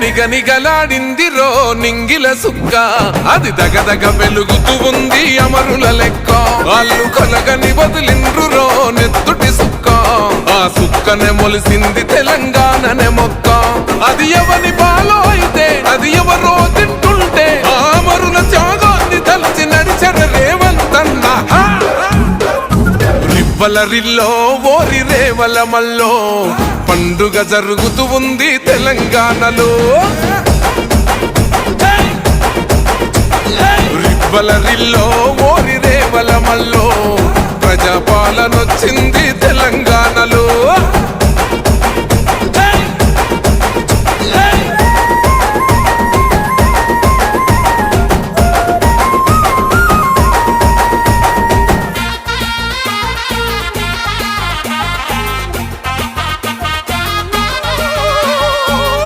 నిగనిగలాడిందిరో నింగిల సుక్క, అది దగదగ వెలుగుతూ ఉంది అమరుల లెక్క. వాళ్ళు కొలగని వదిలిండ్రురో నెత్తుటి సుక్క, ఆ సుక్కనే మొలిసింది తెలంగాణనే మొక్క. అది ఎవని పాలో అయితే అది ఎవరో తింటుంటే, ఆ అమరుల త్యాగాన్ని తలచి నడిచర రేవంతన్న. రివ్వల రిల్లో ఓరి రేవల మల్లో పండుగ జరుగుతూ ఉంది తెలంగాణలో. రివ్వల రిల్లో ఓరి రేవల మల్లో ప్రజాపాలనొచ్చింది తెలంగాణలో.